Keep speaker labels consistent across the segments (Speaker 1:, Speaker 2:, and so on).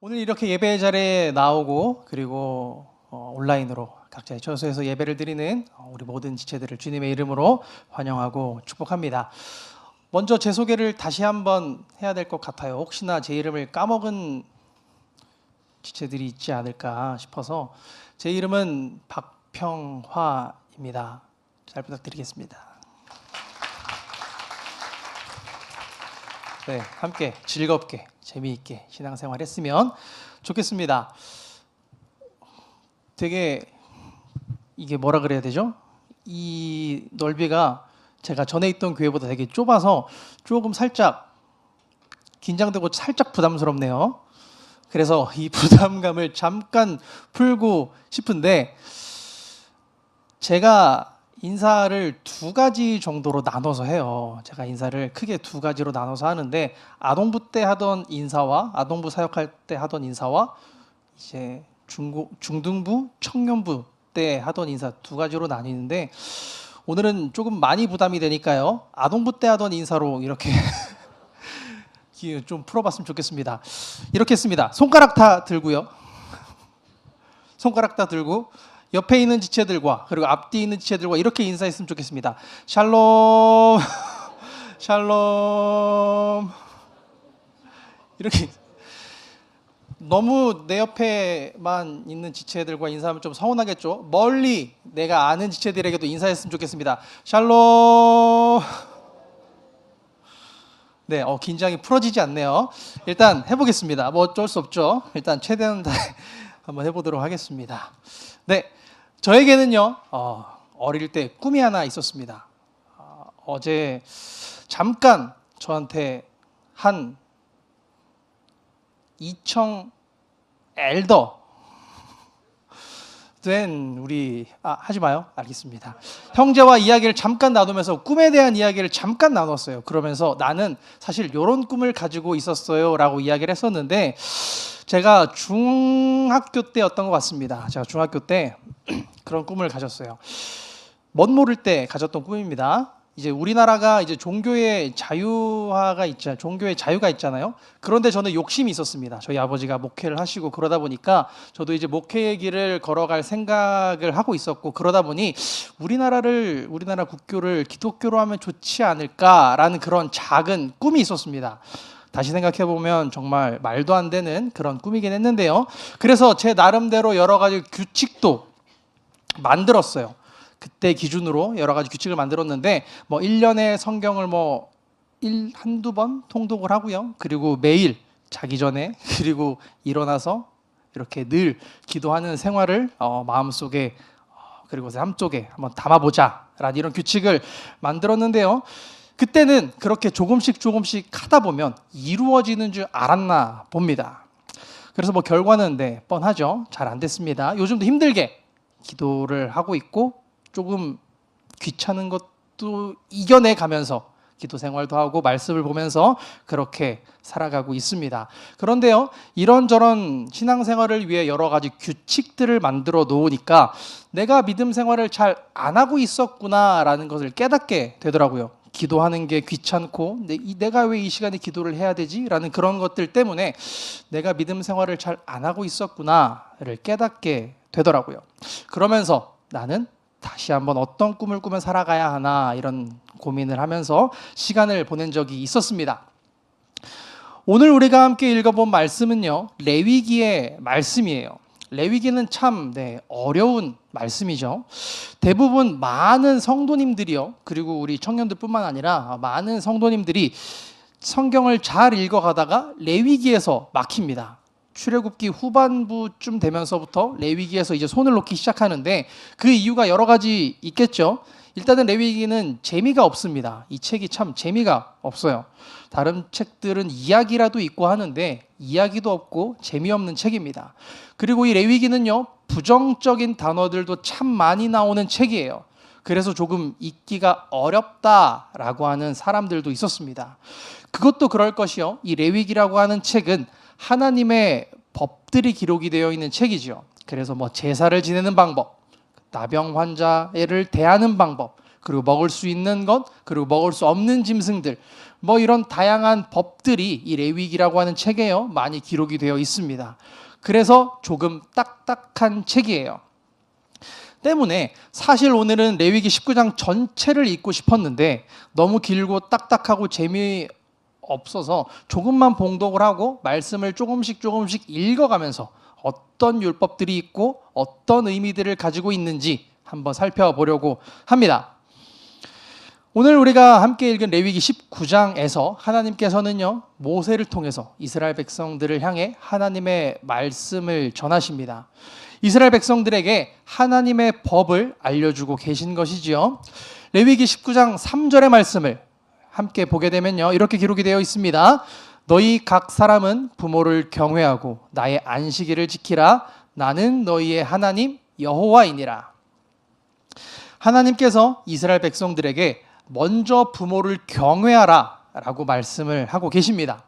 Speaker 1: 오늘 이렇게 예배 자리에 나오고 그리고 온라인으로 각자의 처소에서 예배를 드리는 우리 모든 지체들을 주님의 이름으로 환영하고 축복합니다. 먼저 제 소개를 다시 한번 해야 될 것 같아요. 혹시나 제 이름을 까먹은 지체들이 있지 않을까 싶어서 제 이름은 박평화입니다. 잘 부탁드리겠습니다. 네, 함께 즐겁게 재미있게 신앙생활 했으면 좋겠습니다. 되게 이게 뭐라 그래야 되죠? 이 넓이가 제가 전에 있던 교회보다 되게 좁아서 조금 살짝 긴장되고 살짝 부담스럽네요. 그래서 이 부담감을 잠깐 풀고 싶은데 제가 인사를 두 가지 정도로 나눠서 해요. 제가 인사를 크게 두 가지로 나눠서 하는데 아동부 때 하던 인사와 아동부 사역할 때 하던 인사와 이제 중등부, 청년부 때 하던 인사 두 가지로 나뉘는데 오늘은 조금 많이 부담이 되니까요. 아동부 때 하던 인사로 이렇게 좀 풀어봤으면 좋겠습니다. 이렇게 했습니다. 손가락 다 들고요. 손가락 다 들고 옆에 있는 지체들과 그리고 앞뒤 있는 지체들과 이렇게 인사했으면 좋겠습니다. 샬롬, 샬롬. 이렇게 너무 내 옆에만 있는 지체들과 인사하면 좀 서운하겠죠. 멀리 내가 아는 지체들에게도 인사했으면 좋겠습니다. 샬롬. 네, 긴장이 풀어지지 않네요. 일단 해보겠습니다. 뭐 어쩔 수 없죠. 일단 최대한 다 한번 해보도록 하겠습니다. 네, 저에게는요 어릴 때 꿈이 하나 있었습니다. 어제 잠깐 저한테 한 이청 엘더 된 우리 하지 마요. 알겠습니다. 형제와 이야기를 잠깐 나누면서 꿈에 대한 이야기를 잠깐 나눴어요. 그러면서 나는 사실 이런 꿈을 가지고 있었어요 라고 이야기를 했었는데 제가 중학교 때였던 것 같습니다. 제가 중학교 때 그런 꿈을 가졌어요. 멋 모를 때 가졌던 꿈입니다. 이제 우리나라가 이제 종교의 자유화가 있잖아요. 종교의 자유가 있잖아요. 그런데 저는 욕심이 있었습니다. 저희 아버지가 목회를 하시고 그러다 보니까 저도 이제 목회의 길을 걸어갈 생각을 하고 있었고 그러다 보니 우리나라 국교를 기독교로 하면 좋지 않을까라는 그런 작은 꿈이 있었습니다. 다시 생각해 보면 정말 말도 안 되는 그런 꿈이긴 했는데요. 그래서 제 나름대로 여러 가지 규칙도 만들었어요. 그때 기준으로 여러 가지 규칙을 만들었는데 뭐 1년에 성경을 한두 번 통독을 하고요. 그리고 매일 자기 전에 그리고 일어나서 이렇게 늘 기도하는 생활을 마음속에 그리고 삶 속에 한번 담아보자 라는 이런 규칙을 만들었는데요. 그때는 그렇게 조금씩 하다 보면 이루어지는 줄 알았나 봅니다. 그래서 뭐 결과는 뻔하죠. 잘 안 됐습니다. 요즘도 힘들게 기도를 하고 있고 조금 귀찮은 것도 이겨내 가면서 기도 생활도 하고 말씀을 보면서 그렇게 살아가고 있습니다. 그런데요, 이런저런 신앙생활을 위해 여러 가지 규칙들을 만들어 놓으니까 내가 믿음 생활을 잘 안 하고 있었구나라는 것을 깨닫게 되더라고요. 기도하는 게 귀찮고 내가 왜 이 시간에 기도를 해야 되지? 라는 그런 것들 때문에 내가 믿음 생활을 잘 안 하고 있었구나를 깨닫게 되더라고요. 그러면서 나는 다시 한번 어떤 꿈을 꾸며 살아가야 하나 이런 고민을 하면서 시간을 보낸 적이 있었습니다. 오늘 우리가 함께 읽어본 말씀은요, 레위기의 말씀이에요. 레위기는 참 어려운 말씀이죠. 대부분 많은 성도님들이요, 그리고 우리 청년들뿐만 아니라 많은 성도님들이 성경을 잘 읽어가다가 레위기에서 막힙니다. 출애굽기 후반부쯤 되면서부터 레위기에서 이제 손을 놓기 시작하는데 그 이유가 여러 가지 있겠죠. 일단은 레위기는 재미가 없습니다. 이 책이 참 재미가 없어요. 다른 책들은 이야기라도 있고 하는데 이야기도 없고 재미없는 책입니다. 그리고 이 레위기는요, 부정적인 단어들도 참 많이 나오는 책이에요. 그래서 조금 읽기가 어렵다라고 하는 사람들도 있었습니다. 그것도 그럴 것이요, 이 레위기라고 하는 책은 하나님의 법들이 기록이 되어 있는 책이죠. 그래서 제사를 지내는 방법, 나병 환자를 대하는 방법, 그리고 먹을 수 있는 것, 그리고 먹을 수 없는 짐승들, 뭐 이런 다양한 법들이 이 레위기라고 하는 책에요 많이 기록이 되어 있습니다. 그래서 조금 딱딱한 책이에요. 때문에 사실 오늘은 레위기 19장 전체를 읽고 싶었는데 너무 길고 딱딱하고 재미없어서 조금만 봉독을 하고 말씀을 조금씩 읽어가면서 어떤 율법들이 있고 어떤 의미들을 가지고 있는지 한번 살펴보려고 합니다. 오늘 우리가 함께 읽은 레위기 19장에서 하나님께서는요 모세를 통해서 이스라엘 백성들을 향해 하나님의 말씀을 전하십니다. 이스라엘 백성들에게 하나님의 법을 알려주고 계신 것이지요. 레위기 19장 3절의 말씀을 함께 보게 되면요 이렇게 기록이 되어 있습니다. 너희 각 사람은 부모를 경외하고 나의 안식일을 지키라. 나는 너희의 하나님 여호와이니라. 하나님께서 이스라엘 백성들에게 먼저 부모를 경외하라 라고 말씀을 하고 계십니다.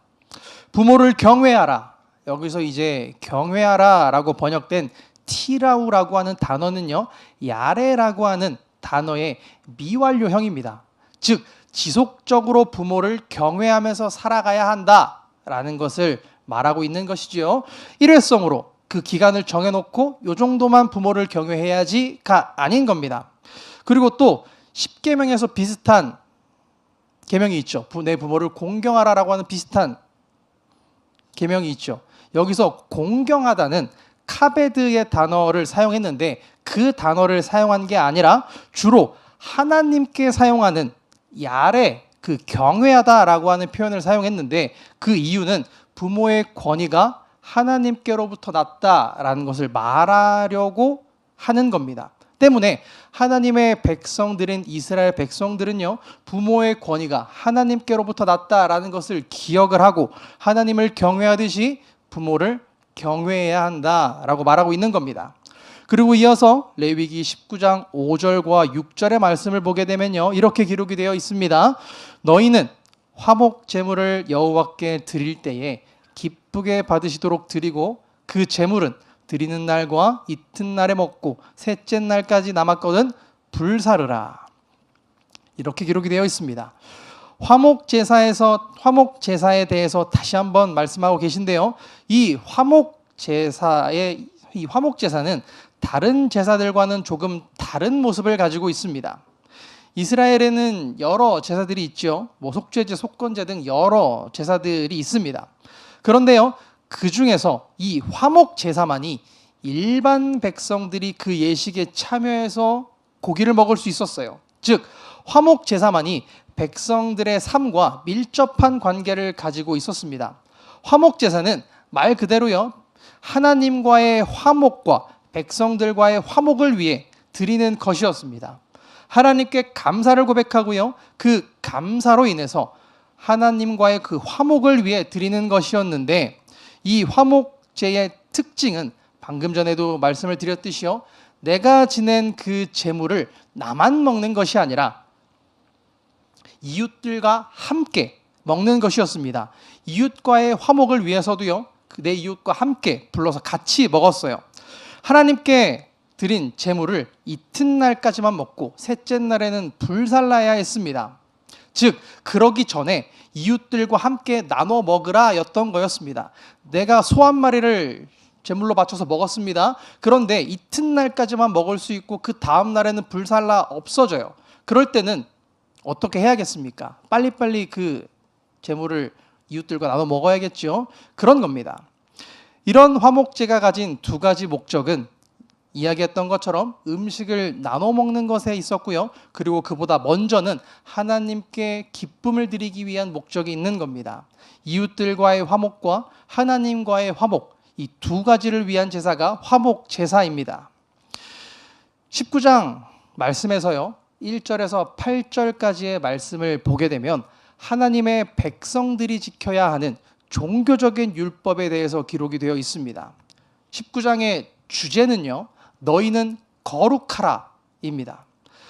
Speaker 1: 부모를 경외하라. 여기서 이제 경외하라 라고 번역된 티라우라고 하는 단어는요 야레라고 하는 단어의 미완료형입니다. 즉 지속적으로 부모를 경외하면서 살아가야 한다라는 것을 말하고 있는 것이지요. 일회성으로 그 기간을 정해놓고 이 정도만 부모를 경외해야지가 아닌 겁니다. 그리고 또 십계명에서 비슷한 계명이 있죠. 내 부모를 공경하라라고 하는 비슷한 계명이 있죠. 여기서 공경하다는 카베드의 단어를 사용했는데 그 단어를 사용한 게 아니라 주로 하나님께 사용하는 야레, 그 경외하다라고 하는 표현을 사용했는데 그 이유는 부모의 권위가 하나님께로부터 났다라는 것을 말하려고 하는 겁니다. 때문에 하나님의 백성들인 이스라엘 백성들은요 부모의 권위가 하나님께로부터 났다라는 것을 기억을 하고 하나님을 경외하듯이 부모를 경외해야 한다라고 말하고 있는 겁니다. 그리고 이어서 레위기 19장 5절과 6절의 말씀을 보게 되면요 이렇게 기록이 되어 있습니다. 너희는 화목 제물을 여호와께 드릴 때에 기쁘게 받으시도록 드리고 그 제물은 드리는 날과 이튿날에 먹고 셋째 날까지 남았거든 불사르라. 이렇게 기록이 되어 있습니다. 화목 제사에 대해서 다시 한번 말씀하고 계신데요. 이 화목 제사는 다른 제사들과는 조금 다른 모습을 가지고 있습니다. 이스라엘에는 여러 제사들이 있죠. 뭐 속죄제, 속건제 등 여러 제사들이 있습니다. 그런데요, 그 중에서 이 화목 제사만이 일반 백성들이 그 예식에 참여해서 고기를 먹을 수 있었어요. 즉 화목 제사만이 백성들의 삶과 밀접한 관계를 가지고 있었습니다. 화목 제사는 말 그대로요 하나님과의 화목과 백성들과의 화목을 위해 드리는 것이었습니다. 하나님께 감사를 고백하고요 그 감사로 인해서 하나님과의 그 화목을 위해 드리는 것이었는데 이 화목제의 특징은 방금 전에도 말씀을 드렸듯이요 내가 지낸 그 제물을 나만 먹는 것이 아니라 이웃들과 함께 먹는 것이었습니다. 이웃과의 화목을 위해서도요 내 이웃과 함께 불러서 같이 먹었어요. 하나님께 드린 제물을 이튿날까지만 먹고 셋째 날에는 불살라야 했습니다. 즉 그러기 전에 이웃들과 함께 나눠 먹으라 였던 거였습니다. 내가 소 한 마리를 제물로 바쳐서 먹었습니다. 그런데 이튿날까지만 먹을 수 있고 그 다음 날에는 불살라 없어져요. 그럴 때는 어떻게 해야겠습니까? 빨리빨리 그 제물을 이웃들과 나눠 먹어야겠죠. 그런 겁니다. 이런 화목제가 가진 두 가지 목적은 이야기했던 것처럼 음식을 나눠 먹는 것에 있었고요. 그리고 그보다 먼저는 하나님께 기쁨을 드리기 위한 목적이 있는 겁니다. 이웃들과의 화목과 하나님과의 화목, 이 두 가지를 위한 제사가 화목 제사입니다. 19장 말씀에서요. 1절에서 8절까지의 말씀을 보게 되면 하나님의 백성들이 지켜야 하는 종교적인 율법에 대해서 기록이 되어 있습니다. 19장의 주제는요. 너희는 거룩하라입니다.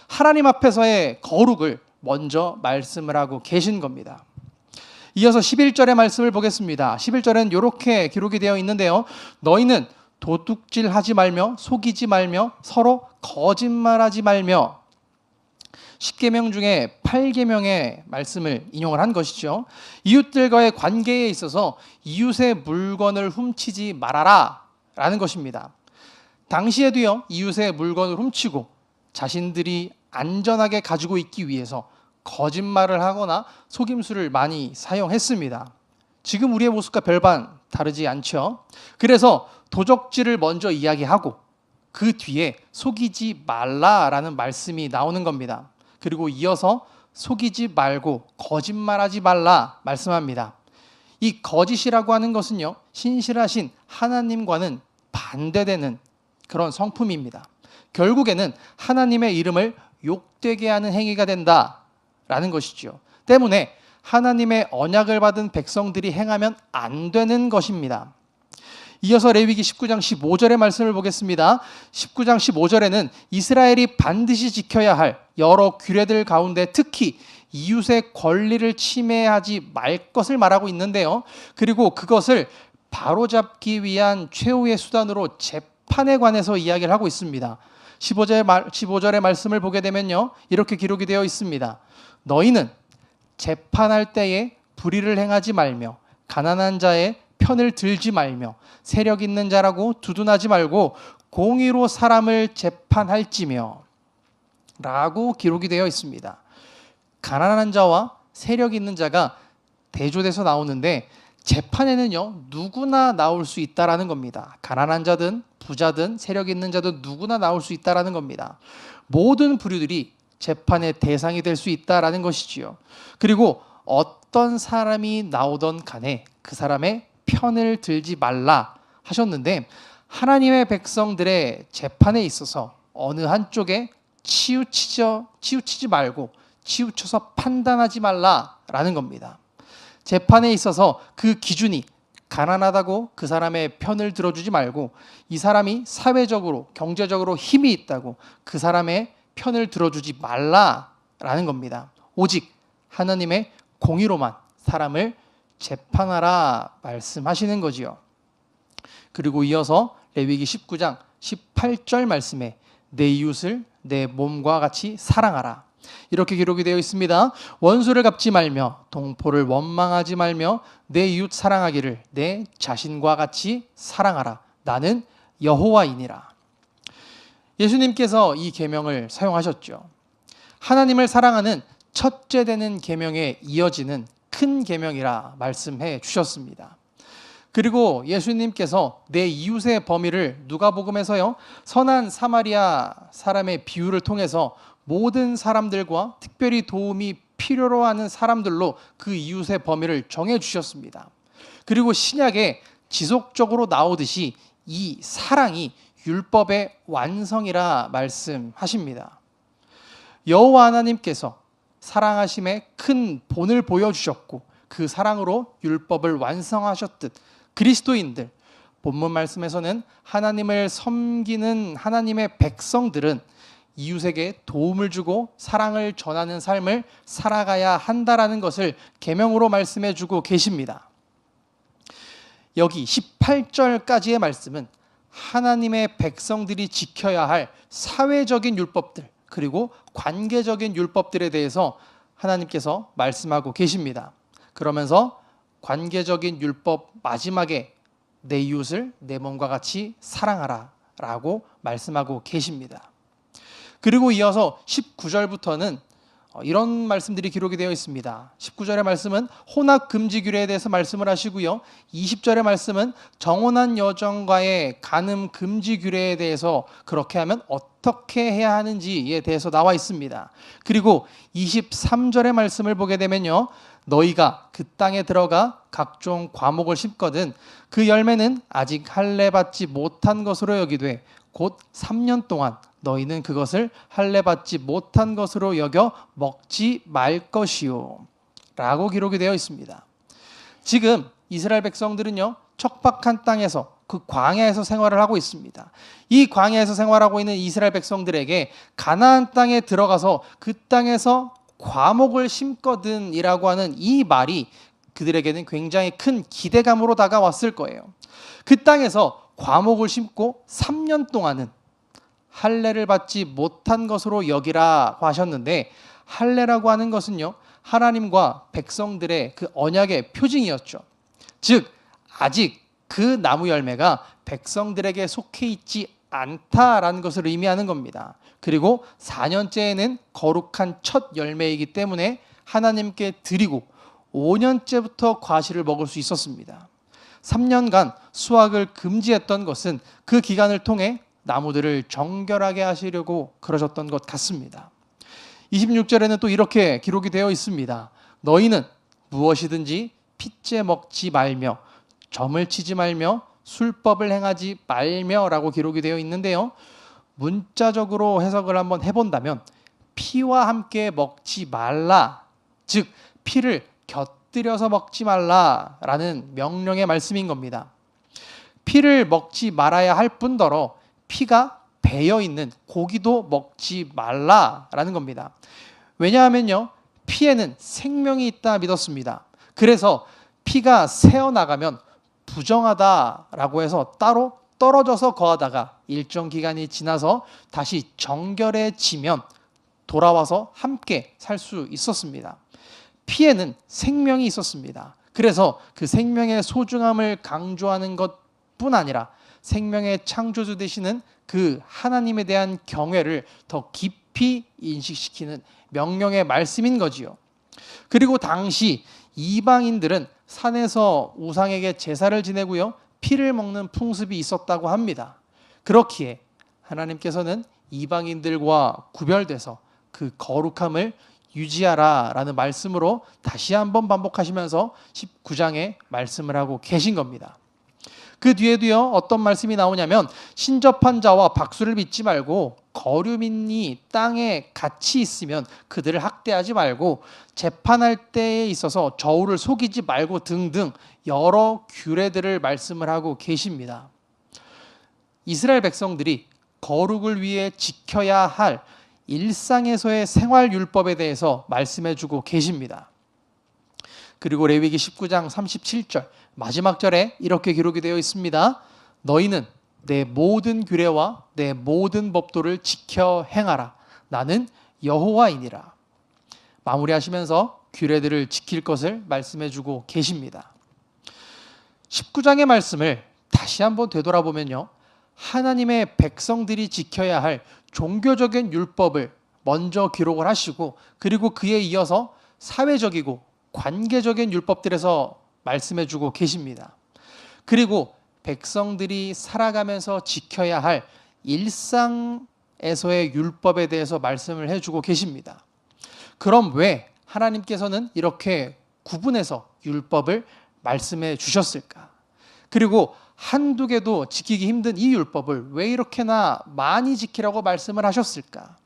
Speaker 1: 하나님 앞에서의 거룩을 먼저 말씀을 하고 계신 겁니다. 이어서 11절의 말씀을 보겠습니다. 11절은 이렇게 기록이 되어 있는데요. 너희는 도둑질하지 말며 속이지 말며 서로 거짓말하지 말며 10계명 중에 8계명의 말씀을 인용을 한 것이죠. 이웃들과의 관계에 있어서 이웃의 물건을 훔치지 말아라 라는 것입니다. 당시에도요, 이웃의 물건을 훔치고 자신들이 안전하게 가지고 있기 위해서 거짓말을 하거나 속임수를 많이 사용했습니다. 지금 우리의 모습과 별반 다르지 않죠. 그래서 도적질을 먼저 이야기하고 그 뒤에 속이지 말라라는 말씀이 나오는 겁니다. 그리고 이어서 속이지 말고 거짓말하지 말라 말씀합니다. 이 거짓이라고 하는 것은요, 신실하신 하나님과는 반대되는 그런 성품입니다. 결국에는 하나님의 이름을 욕되게 하는 행위가 된다라는 것이죠. 때문에 하나님의 언약을 받은 백성들이 행하면 안 되는 것입니다. 이어서 레위기 19장 15절의 말씀을 보겠습니다. 19장 15절에는 이스라엘이 반드시 지켜야 할 여러 규례들 가운데 특히 이웃의 권리를 침해하지 말 것을 말하고 있는데요. 그리고 그것을 바로잡기 위한 최후의 수단으로 재판에 관해서 이야기를 하고 있습니다. 15절의 말씀을 보게 되면요, 이렇게 기록이 되어 있습니다. 너희는 재판할 때에 불의를 행하지 말며 가난한 자의 편을 들지 말며 세력 있는 자라고 두둔하지 말고 공의로 사람을 재판할지며 라고 기록이 되어 있습니다. 가난한 자와 세력 있는 자가 대조돼서 나오는데 재판에는요, 누구나 나올 수 있다라는 겁니다. 가난한 자든 부자든 세력 있는 자든 누구나 나올 수 있다라는 겁니다. 모든 부류들이 재판의 대상이 될 수 있다라는 것이지요. 그리고 어떤 사람이 나오던 간에 그 사람의 편을 들지 말라 하셨는데 하나님의 백성들의 재판에 있어서 어느 한쪽에 치우치지 말고 치우쳐서 판단하지 말라라는 겁니다. 재판에 있어서 그 기준이 가난하다고 그 사람의 편을 들어주지 말고 이 사람이 사회적으로 경제적으로 힘이 있다고 그 사람의 편을 들어주지 말라라는 겁니다. 오직 하나님의 공의로만 사람을 재판하라 말씀하시는 거지요. 그리고 이어서 레위기 19장 18절 말씀에 내 이웃을 내 몸과 같이 사랑하라 이렇게 기록이 되어 있습니다. 원수를 갚지 말며 동포를 원망하지 말며 내 이웃 사랑하기를 내 자신과 같이 사랑하라. 나는 여호와이니라. 예수님께서 이 계명을 사용하셨죠. 하나님을 사랑하는 첫째 되는 계명에 이어지는 큰 계명이라 말씀해 주셨습니다. 그리고 예수님께서 내 이웃의 범위를 누가복음에서요, 선한 사마리아 사람의 비유를 통해서 모든 사람들과 특별히 도움이 필요로 하는 사람들로 그 이웃의 범위를 정해 주셨습니다. 그리고 신약에 지속적으로 나오듯이 이 사랑이 율법의 완성이라 말씀하십니다. 여호와 하나님께서 사랑하심의 큰 본을 보여주셨고 그 사랑으로 율법을 완성하셨듯 그리스도인들, 본문 말씀에서는 하나님을 섬기는 하나님의 백성들은 이웃에게 도움을 주고 사랑을 전하는 삶을 살아가야 한다라는 것을 계명으로 말씀해 주고 계십니다. 여기 18절까지의 말씀은 하나님의 백성들이 지켜야 할 사회적인 율법들 그리고 관계적인 율법들에 대해서 하나님께서 말씀하고 계십니다. 그러면서 관계적인 율법 마지막에 내 이웃을 내 몸과 같이 사랑하라 라고 말씀하고 계십니다. 그리고 이어서 19절부터는 이런 말씀들이 기록이 되어 있습니다. 19절의 말씀은 혼합 금지 규례에 대해서 말씀을 하시고요. 20절의 말씀은 정혼한 여정과의 간음 금지 규례에 대해서 그렇게 하면 어떻게 해야 하는지에 대해서 나와 있습니다. 그리고 23절의 말씀을 보게 되면요. 너희가 그 땅에 들어가 각종 과목을 심거든 그 열매는 아직 할례 받지 못한 것으로 여기되 곧 3년 동안 너희는 그것을 할례 받지 못한 것으로 여겨 먹지 말 것이요 라고 기록이 되어 있습니다. 지금 이스라엘 백성들은요, 척박한 땅에서 그 광야에서 생활을 하고 있습니다. 이 광야에서 생활하고 있는 이스라엘 백성들에게 가나안 땅에 들어가서 그 땅에서 과목을 심거든 이라고 하는 이 말이 그들에게는 굉장히 큰 기대감으로 다가왔을 거예요. 그 땅에서 과목을 심고 3년 동안은 할례를 받지 못한 것으로 여기라고 하셨는데, 할례라고 하는 것은요, 하나님과 백성들의 그 언약의 표징이었죠. 즉 아직 그 나무 열매가 백성들에게 속해 있지 않다라는 것을 의미하는 겁니다. 그리고 4년째에는 거룩한 첫 열매이기 때문에 하나님께 드리고 5년째부터 과실을 먹을 수 있었습니다. 3년간 수확을 금지했던 것은 그 기간을 통해 나무들을 정결하게 하시려고 그러셨던 것 같습니다. 26절에는 또 이렇게 기록이 되어 있습니다. 너희는 무엇이든지 핏째 먹지 말며 점을 치지 말며 술법을 행하지 말며 라고 기록이 되어 있는데요, 문자적으로 해석을 한번 해본다면 피와 함께 먹지 말라, 즉 피를 곁들여서 먹지 말라라는 명령의 말씀인 겁니다. 피를 먹지 말아야 할 뿐더러 피가 배어있는 고기도 먹지 말라라는 겁니다. 왜냐하면요, 피에는 생명이 있다 믿었습니다. 그래서 피가 새어나가면 부정하다라고 해서 따로 떨어져서 거하다가 일정 기간이 지나서 다시 정결해지면 돌아와서 함께 살 수 있었습니다. 피에는 생명이 있었습니다. 그래서 그 생명의 소중함을 강조하는 것뿐 아니라 생명의 창조주 되시는 그 하나님에 대한 경외를 더 깊이 인식시키는 명령의 말씀인 거지요. 그리고 당시 이방인들은 산에서 우상에게 제사를 지내고요, 피를 먹는 풍습이 있었다고 합니다. 그렇기에 하나님께서는 이방인들과 구별돼서 그 거룩함을 유지하라라는 말씀으로 다시 한번 반복하시면서 19장에 말씀을 하고 계신 겁니다. 그 뒤에도요, 어떤 말씀이 나오냐면 신접한 자와 박수를 빚지 말고 거류민이 땅에 같이 있으면 그들을 학대하지 말고 재판할 때에 있어서 저울을 속이지 말고 등등 여러 규례들을 말씀을 하고 계십니다. 이스라엘 백성들이 거룩을 위해 지켜야 할 일상에서의 생활율법에 대해서 말씀해주고 계십니다. 그리고 레위기 19장 37절 마지막 절에 이렇게 기록이 되어 있습니다. 너희는 내 모든 규례와 내 모든 법도를 지켜 행하라. 나는 여호와이니라. 마무리하시면서 규례들을 지킬 것을 말씀해주고 계십니다. 19장의 말씀을 다시 한번 되돌아보면요, 하나님의 백성들이 지켜야 할 종교적인 율법을 먼저 기록을 하시고, 그리고 그에 이어서 사회적이고 관계적인 율법들에서 말씀해주고 계십니다. 그리고 백성들이 살아가면서 지켜야 할 일상에서의 율법에 대해서 말씀을 해주고 계십니다. 그럼 왜 하나님께서는 이렇게 구분해서 율법을 말씀해 주셨을까? 그리고 한두 개도 지키기 힘든 이 율법을 왜 이렇게나 많이 지키라고 말씀을 하셨을까?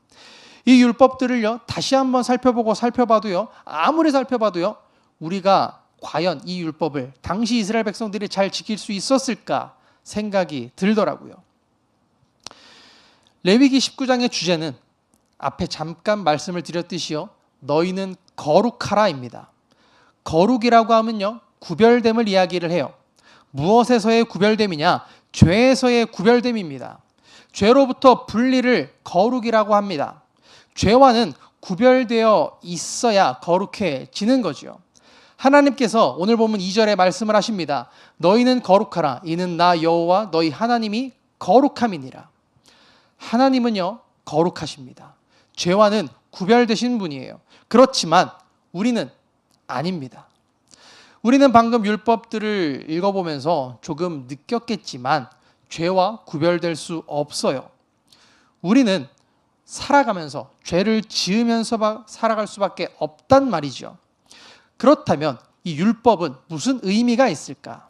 Speaker 1: 이 율법들을요, 다시 한번 살펴봐도요, 아무리 살펴봐도요, 우리가 과연 이 율법을 당시 이스라엘 백성들이 잘 지킬 수 있었을까 생각이 들더라고요. 레위기 19장의 주제는 앞에 잠깐 말씀을 드렸듯이요, 너희는 거룩하라입니다. 거룩이라고 하면요, 구별됨을 이야기를 해요. 무엇에서의 구별됨이냐? 죄에서의 구별됨입니다. 죄로부터 분리를 거룩이라고 합니다. 죄와는 구별되어 있어야 거룩해지는 거죠. 하나님께서 오늘 보면 2절에 말씀을 하십니다. 너희는 거룩하라. 이는 나 여호와 너희 하나님이 거룩함이니라. 하나님은요, 거룩하십니다. 죄와는 구별되신 분이에요. 그렇지만 우리는 아닙니다. 우리는 방금 율법들을 읽어보면서 조금 느꼈겠지만 죄와 구별될 수 없어요. 우리는 살아가면서 죄를 지으면서 살아갈 수밖에 없단 말이죠. 그렇다면 이 율법은 무슨 의미가 있을까?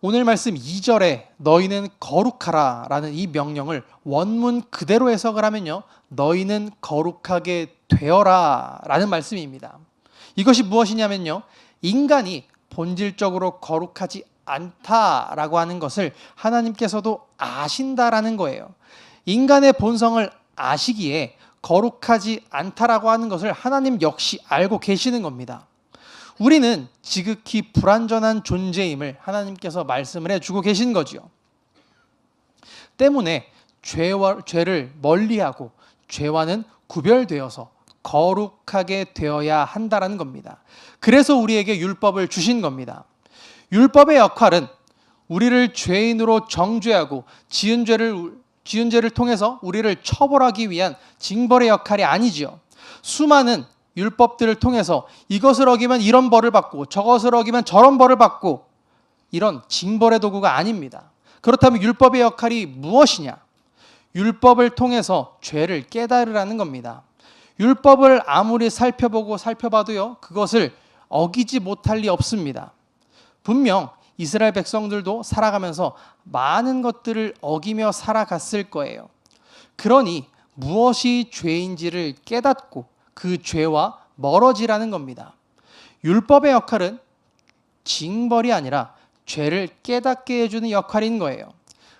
Speaker 1: 오늘 말씀 2절에 너희는 거룩하라 라는 이 명령을 원문 그대로 해석을 하면요, 너희는 거룩하게 되어라 라는 말씀입니다. 이것이 무엇이냐면요, 인간이 본질적으로 거룩하지 않다라고 하는 것을 하나님께서도 아신다라는 거예요. 인간의 본성을 아시기에 거룩하지 않다라고 하는 것을 하나님 역시 알고 계시는 겁니다. 우리는 지극히 불완전한 존재임을 하나님께서 말씀을 해주고 계신 거죠. 때문에 죄를 멀리하고 죄와는 구별되어서 거룩하게 되어야 한다라는 겁니다. 그래서 우리에게 율법을 주신 겁니다. 율법의 역할은 우리를 죄인으로 정죄하고 지은 죄를 통해서 우리를 처벌하기 위한 징벌의 역할이 아니지요. 수많은 율법들을 통해서 이것을 어기면 이런 벌을 받고 저것을 어기면 저런 벌을 받고 이런 징벌의 도구가 아닙니다. 그렇다면 율법의 역할이 무엇이냐? 율법을 통해서 죄를 깨달으라는 겁니다. 율법을 아무리 살펴봐도요, 그것을 어기지 못할 리 없습니다. 분명 이스라엘 백성들도 살아가면서 많은 것들을 어기며 살아갔을 거예요. 그러니 무엇이 죄인지를 깨닫고 그 죄와 멀어지라는 겁니다. 율법의 역할은 징벌이 아니라 죄를 깨닫게 해주는 역할인 거예요.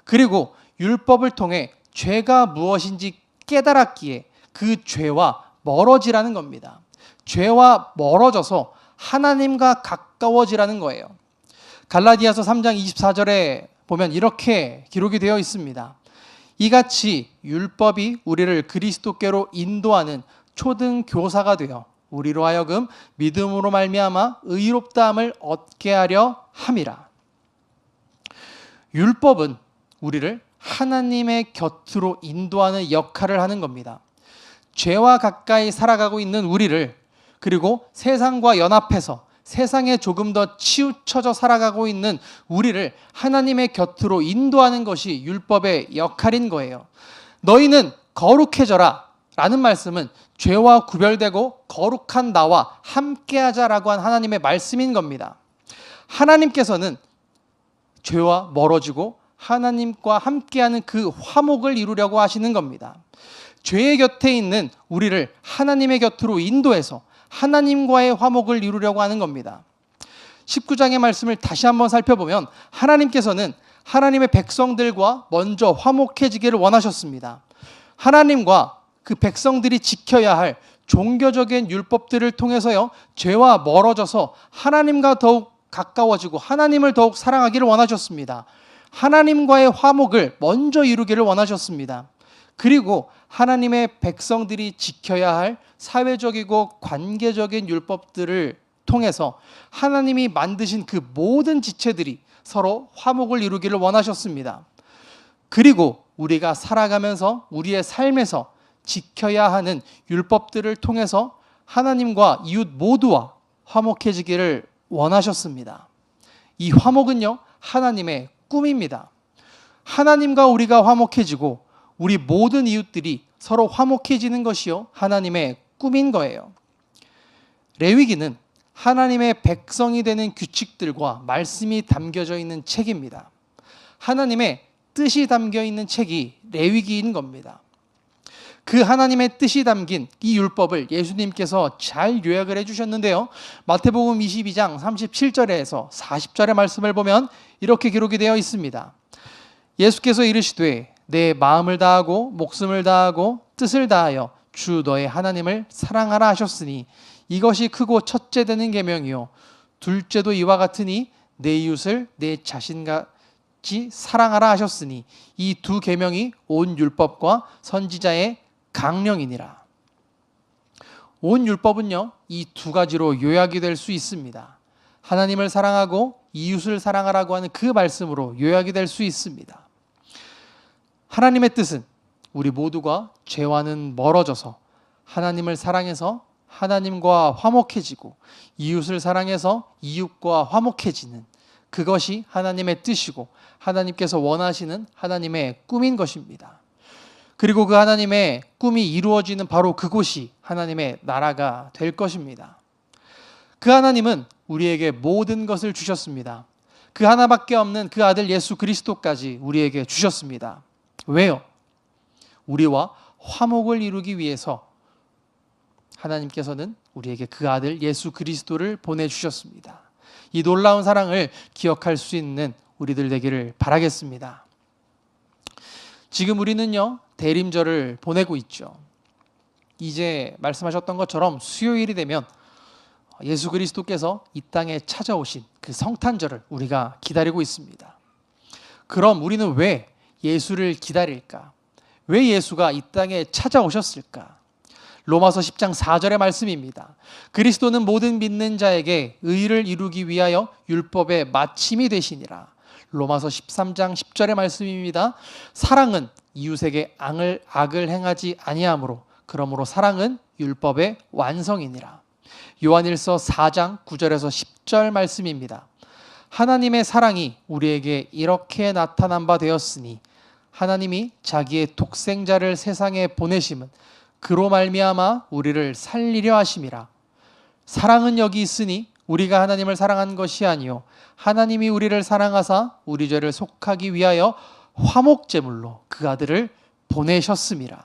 Speaker 1: 그리고 율법을 통해 죄가 무엇인지 깨달았기에 그 죄와 멀어지라는 겁니다. 죄와 멀어져서 하나님과 가까워지라는 거예요. 갈라디아서 3장 24절에 보면 이렇게 기록이 되어 있습니다. 이같이 율법이 우리를 그리스도께로 인도하는 초등 교사가 되어 우리로 하여금 믿음으로 말미암아 의롭다함을 얻게 하려 함이라. 율법은 우리를 하나님의 곁으로 인도하는 역할을 하는 겁니다. 죄와 가까이 살아가고 있는 우리를, 그리고 세상과 연합해서 세상에 조금 더 치우쳐져 살아가고 있는 우리를 하나님의 곁으로 인도하는 것이 율법의 역할인 거예요. 너희는 거룩해져라 라는 말씀은 죄와 구별되고 거룩한 나와 함께하자라고 한 하나님의 말씀인 겁니다. 하나님께서는 죄와 멀어지고 하나님과 함께하는 그 화목을 이루려고 하시는 겁니다. 죄의 곁에 있는 우리를 하나님의 곁으로 인도해서 하나님과의 화목을 이루려고 하는 겁니다. 19장의 말씀을 다시 한번 살펴보면 하나님께서는 하나님의 백성들과 먼저 화목해지기를 원하셨습니다. 하나님과 그 백성들이 지켜야 할 종교적인 율법들을 통해서요, 죄와 멀어져서 하나님과 더욱 가까워지고 하나님을 더욱 사랑하기를 원하셨습니다. 하나님과의 화목을 먼저 이루기를 원하셨습니다. 그리고 하나님의 백성들이 지켜야 할 사회적이고 관계적인 율법들을 통해서 하나님이 만드신 그 모든 지체들이 서로 화목을 이루기를 원하셨습니다. 그리고 우리가 살아가면서 우리의 삶에서 지켜야 하는 율법들을 통해서 하나님과 이웃 모두와 화목해지기를 원하셨습니다. 이 화목은요, 하나님의 꿈입니다. 하나님과 우리가 화목해지고 우리 모든 이웃들이 서로 화목해지는 것이요, 하나님의 꿈인 거예요. 레위기는 하나님의 백성이 되는 규칙들과 말씀이 담겨져 있는 책입니다. 하나님의 뜻이 담겨 있는 책이 레위기인 겁니다. 그 하나님의 뜻이 담긴 이 율법을 예수님께서 잘 요약을 해주셨는데요. 마태복음 22장 37절에서 40절의 말씀을 보면 이렇게 기록이 되어 있습니다. 예수께서 이르시되 내 마음을 다하고 목숨을 다하고 뜻을 다하여 주 너의 하나님을 사랑하라 하셨으니 이것이 크고 첫째 되는 계명이요 둘째도 이와 같으니 내 이웃을 내 자신같이 사랑하라 하셨으니 이 두 계명이 온 율법과 선지자의 강령이니라. 온 율법은요, 이 두 가지로 요약이 될 수 있습니다. 하나님을 사랑하고 이웃을 사랑하라고 하는 그 말씀으로 요약이 될 수 있습니다. 하나님의 뜻은 우리 모두가 죄와는 멀어져서 하나님을 사랑해서 하나님과 화목해지고 이웃을 사랑해서 이웃과 화목해지는 그것이 하나님의 뜻이고 하나님께서 원하시는 하나님의 꿈인 것입니다. 그리고 그 하나님의 꿈이 이루어지는 바로 그곳이 하나님의 나라가 될 것입니다. 그 하나님은 우리에게 모든 것을 주셨습니다. 그 하나밖에 없는 그 아들 예수 그리스도까지 우리에게 주셨습니다. 왜요? 우리와 화목을 이루기 위해서 하나님께서는 우리에게 그 아들 예수 그리스도를 보내주셨습니다. 이 놀라운 사랑을 기억할 수 있는 우리들 되기를 바라겠습니다. 지금 우리는요, 대림절을 보내고 있죠. 이제 말씀하셨던 것처럼 수요일이 되면 예수 그리스도께서 이 땅에 찾아오신 그 성탄절을 우리가 기다리고 있습니다. 그럼 우리는 왜 예수를 기다릴까? 왜 예수가 이 땅에 찾아오셨을까? 로마서 10장 4절의 말씀입니다. 그리스도는 모든 믿는 자에게 의를 이루기 위하여 율법의 마침이 되시니라. 로마서 13장 10절의 말씀입니다. 사랑은 이웃에게 악을 행하지 아니하므로 그러므로 사랑은 율법의 완성이니라. 요한일서 4장 9절에서 10절 말씀입니다. 하나님의 사랑이 우리에게 이렇게 나타난 바 되었으니 하나님이 자기의 독생자를 세상에 보내심은 그로 말미암아 우리를 살리려 하심이라. 사랑은 여기 있으니 우리가 하나님을 사랑한 것이 아니요 하나님이 우리를 사랑하사 우리 죄를 속하기 위하여 화목제물로 그 아들을 보내셨음이라.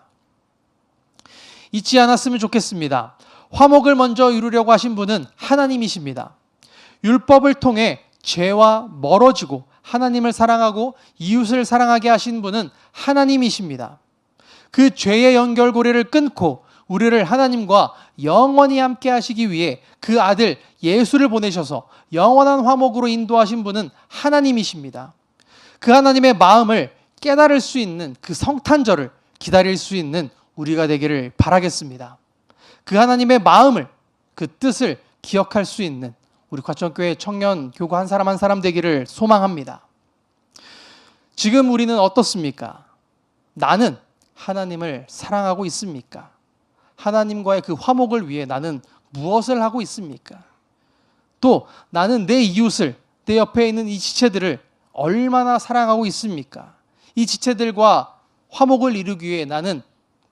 Speaker 1: 잊지 않았으면 좋겠습니다. 화목을 먼저 이루려고 하신 분은 하나님이십니다. 율법을 통해 죄와 멀어지고 하나님을 사랑하고 이웃을 사랑하게 하신 분은 하나님이십니다. 그 죄의 연결고리를 끊고 우리를 하나님과 영원히 함께 하시기 위해 그 아들 예수를 보내셔서 영원한 화목으로 인도하신 분은 하나님이십니다. 그 하나님의 마음을 깨달을 수 있는 그 성탄절을 기다릴 수 있는 우리가 되기를 바라겠습니다. 그 하나님의 마음을, 그 뜻을 기억할 수 있는 우리 과천교회 청년 교구 한 사람 한 사람 되기를 소망합니다. 지금 우리는 어떻습니까? 나는 하나님을 사랑하고 있습니까? 하나님과의 그 화목을 위해 나는 무엇을 하고 있습니까? 또 나는 내 이웃을, 내 옆에 있는 이 지체들을 얼마나 사랑하고 있습니까? 이 지체들과 화목을 이루기 위해 나는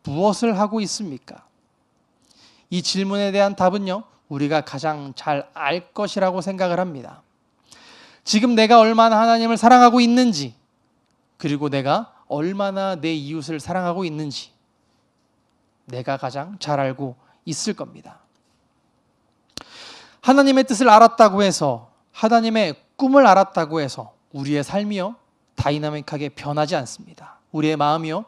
Speaker 1: 무엇을 하고 있습니까? 이 질문에 대한 답은요, 우리가 가장 잘 알 것이라고 생각을 합니다. 지금 내가 얼마나 하나님을 사랑하고 있는지, 그리고 내가 얼마나 내 이웃을 사랑하고 있는지 내가 가장 잘 알고 있을 겁니다. 하나님의 뜻을 알았다고 해서, 하나님의 꿈을 알았다고 해서 우리의 삶이요 다이나믹하게 변하지 않습니다. 우리의 마음이요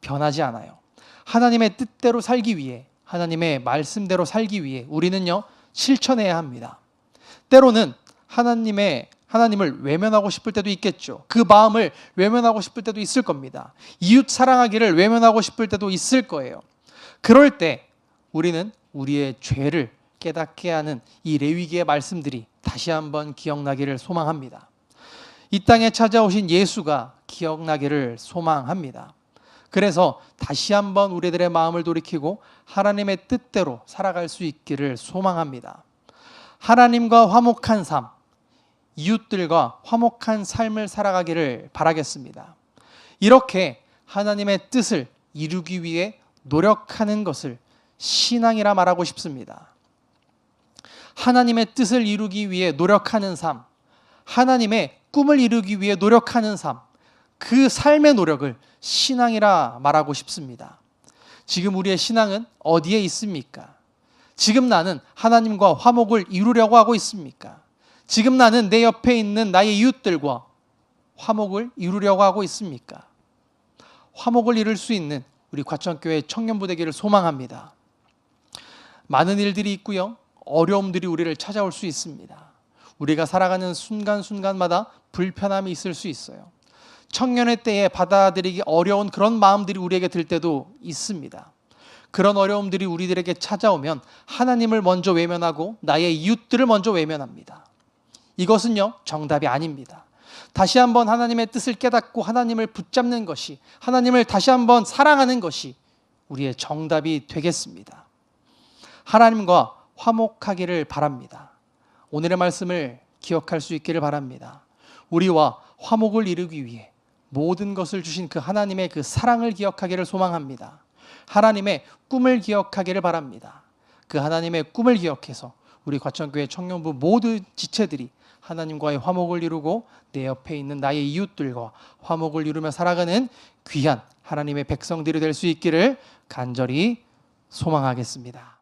Speaker 1: 변하지 않아요. 하나님의 뜻대로 살기 위해, 하나님의 말씀대로 살기 위해 우리는요 실천해야 합니다. 때로는 하나님을 외면하고 싶을 때도 있겠죠. 그 마음을 외면하고 싶을 때도 있을 겁니다. 이웃 사랑하기를 외면하고 싶을 때도 있을 거예요. 그럴 때 우리는 우리의 죄를 깨닫게 하는 이 레위기의 말씀들이 다시 한번 기억나기를 소망합니다. 이 땅에 찾아오신 예수가 기억나기를 소망합니다. 그래서 다시 한번 우리들의 마음을 돌이키고 하나님의 뜻대로 살아갈 수 있기를 소망합니다. 하나님과 화목한 삶, 이웃들과 화목한 삶을 살아가기를 바라겠습니다. 이렇게 하나님의 뜻을 이루기 위해 노력하는 것을 신앙이라 말하고 싶습니다. 하나님의 뜻을 이루기 위해 노력하는 삶, 하나님의 꿈을 이루기 위해 노력하는 삶, 그 삶의 노력을 신앙이라 말하고 싶습니다. 지금 우리의 신앙은 어디에 있습니까? 지금 나는 하나님과 화목을 이루려고 하고 있습니까? 지금 나는 내 옆에 있는 나의 이웃들과 화목을 이루려고 하고 있습니까? 화목을 이룰 수 있는 우리 과천교회 청년부 되기를 소망합니다. 많은 일들이 있고요. 어려움들이 우리를 찾아올 수 있습니다. 우리가 살아가는 순간순간마다 불편함이 있을 수 있어요. 청년의 때에 받아들이기 어려운 그런 마음들이 우리에게 들 때도 있습니다. 그런 어려움들이 우리들에게 찾아오면 하나님을 먼저 외면하고 나의 이웃들을 먼저 외면합니다. 이것은요 정답이 아닙니다. 다시 한번 하나님의 뜻을 깨닫고 하나님을 붙잡는 것이, 하나님을 다시 한번 사랑하는 것이 우리의 정답이 되겠습니다. 하나님과 화목하기를 바랍니다. 오늘의 말씀을 기억할 수 있기를 바랍니다. 우리와 화목을 이루기 위해 모든 것을 주신 그 하나님의 그 사랑을 기억하기를 소망합니다. 하나님의 꿈을 기억하기를 바랍니다. 그 하나님의 꿈을 기억해서 우리 과천교회 청년부 모든 지체들이 하나님과의 화목을 이루고 내 옆에 있는 나의 이웃들과 화목을 이루며 살아가는 귀한 하나님의 백성들이 될 수 있기를 간절히 소망하겠습니다.